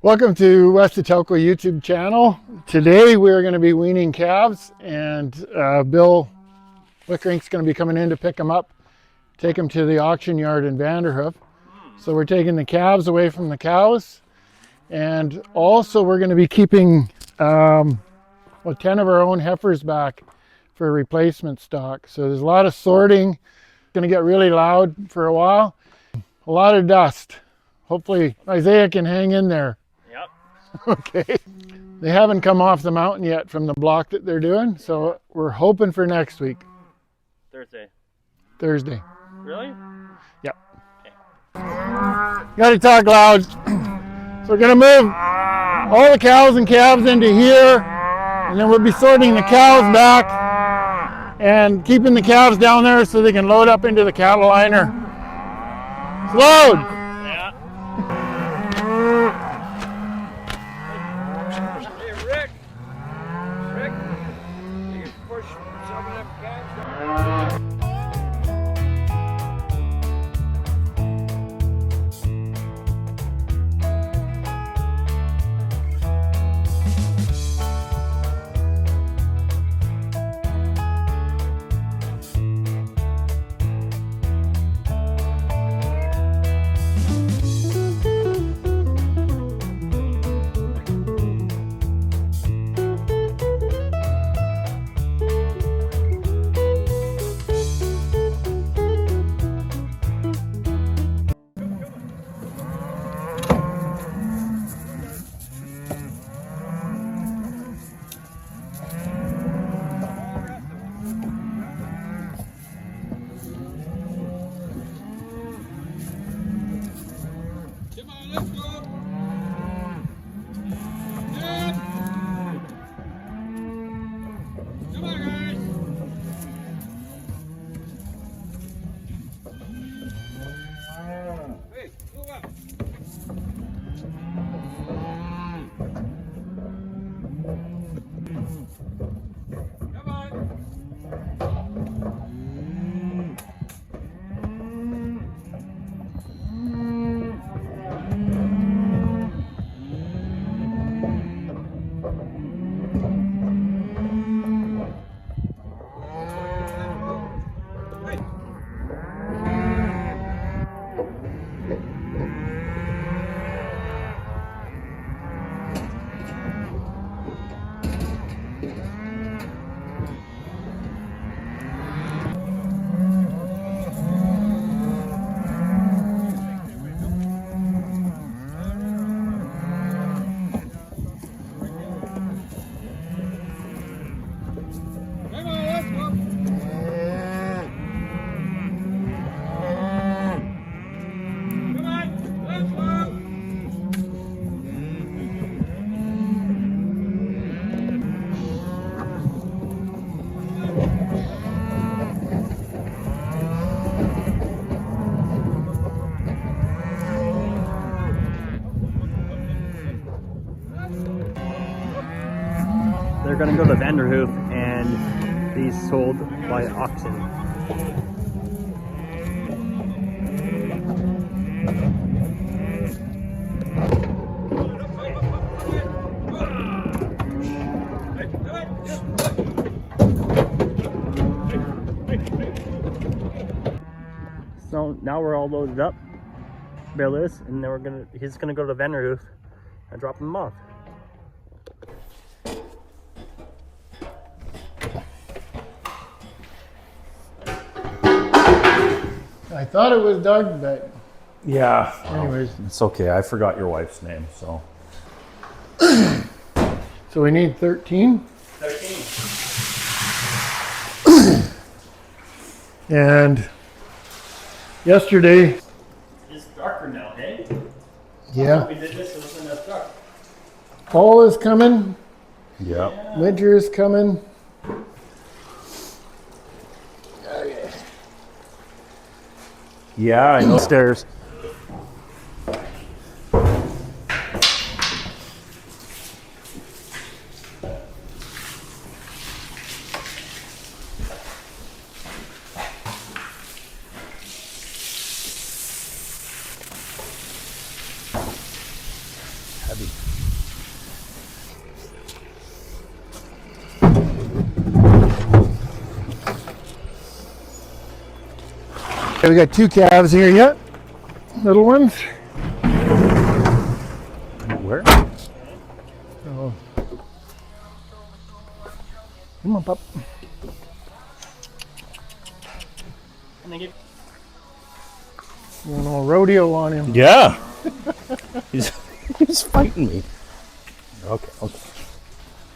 Welcome to West of Telkwa YouTube channel. Today we're going to be weaning calves, and Bill Wickerink's going to be coming in to pick them up, take them to the auction yard in Vanderhoof. So we're taking the calves away from the cows, and also we're going to be keeping 10 of our own heifers back for replacement stock. So there's a lot of sorting. It's going to get really loud for a while. A lot of dust. Hopefully Isaiah can hang in there. Yep. Okay. They haven't come off the mountain yet from the block that they're doing, so we're hoping for next week. Thursday. Really? Yep. Okay. Gotta talk loud. So we're gonna move all the cows and calves into here, and then we'll be sorting the cows back and keeping the calves down there so they can load up into the cattle liner. It's load. Yeah. Hey, Rick, you can push some of them calves down. They're going to go to Vanderhoof and be sold by auction. So now we're all loaded up, Bill is, and then he's gonna go to Vanderhoof and drop them off. I thought it was Doug, but yeah. anyways. It's okay. I forgot your wife's name, so. So we need 13. 13. And yesterday, It's darker now, hey? yeah, We did this, it wasn't that dark. fall is coming, Yeah. winter is coming. Yeah, I know. Stairs. Heavy. Okay, we got 2 calves here yet. Little ones. Where? So, come on, pup. And they get Going all rodeo on him. Yeah. he's fighting me. Okay, okay.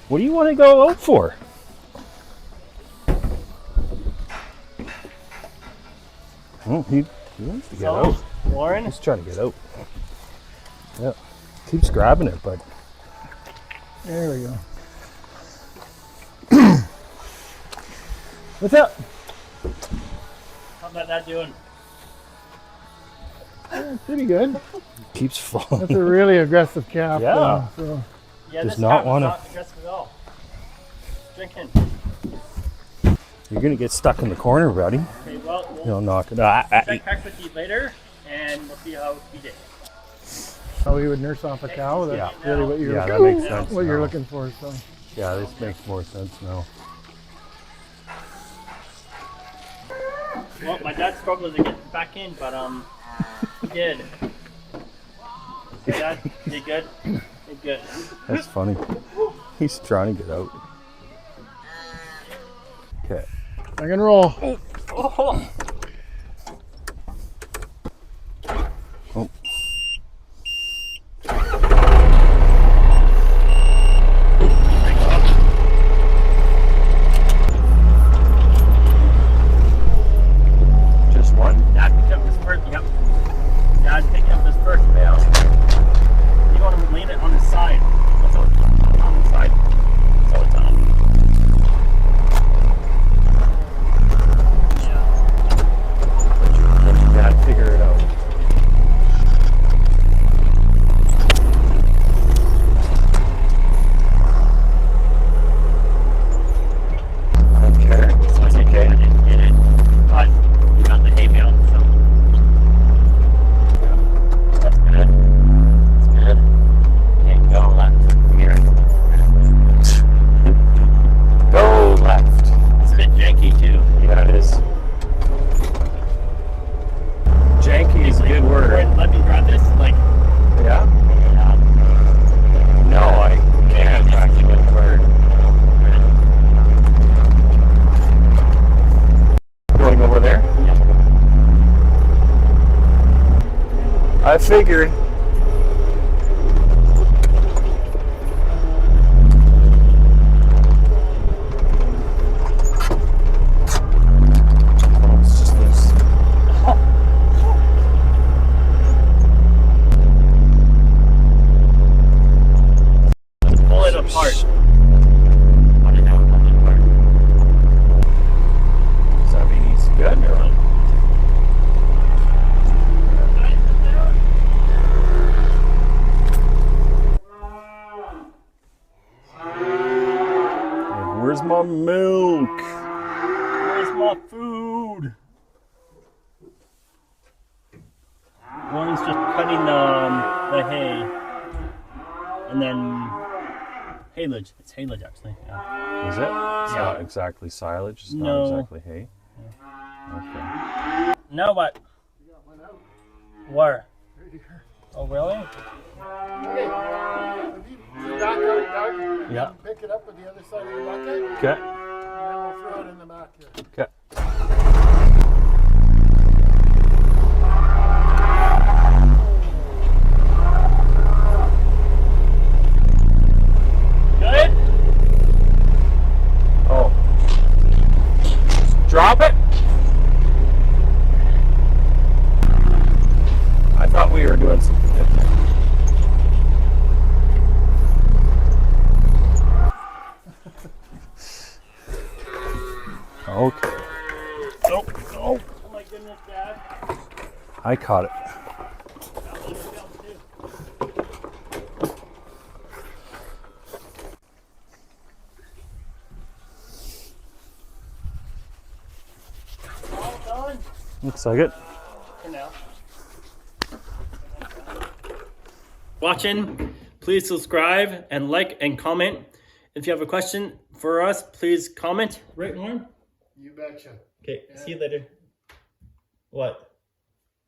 What do you want to go out for? Oh, he wants to get out. Warren. He's trying to get out. Yeah. Keeps grabbing it, but There we go. What's up? How about that doing? Yeah, pretty good. keeps falling. That's a really aggressive calf. Yeah. So. Yeah, Does this not calf wanna- is not aggressive at all. Drinking. You're gonna get stuck in the corner, buddy. Okay, well, we'll You'll knock it. check back with you later, and we'll see how we did. How you would nurse off a cow? That's Yeah. really what you're Yeah, looking, that makes sense. what you're now. looking for. So. Yeah, this makes more sense now. Well, my dad struggled to get back in, but he did. Dad, you good? You good? That's funny. He's trying to get out. Okay. I can roll. Oh. Oh. Just one? Dad picked up his first. Yep. Dad picked up his first bale. You want to lean it on the side. So it's on the side. So it's on. Yeah. Let your dad figure it out. Okay. So it's okay. I didn't get it. But you got the hay bale. So that's good. That's good. Can't go left. Here. Go left. It's a bit janky too. Yeah, it is. Janky is a good word. Let me grab this. Like, Yeah? No, I can't actually good word. Going over there? I figured. Oh, it's just this. pull it apart. Does that mean he's good or? Where's my milk? Where's my food? Warren's just cutting the hay. And then haylage. It's haylage actually. Yeah. Is it? It's Yeah. not exactly silage. It's No. not exactly hay. Okay. Now what? Where? Oh really? Okay. Back out, Doug. Yeah. Pick it up with the other side of the bucket, Okay. and then we'll throw it in the back here. Okay. Good? Oh. Drop it. I thought we were doing something different. Okay. Nope. Oh my goodness, Dad. I caught it. That was a fail too. All done Looks like it. for now. Watching, please subscribe and like and comment. If you have a question for us, please comment. Right, Warren? You betcha. Okay, see you later. What?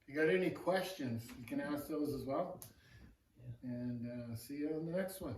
If you got any questions, you can ask those as well. And see you on the next one.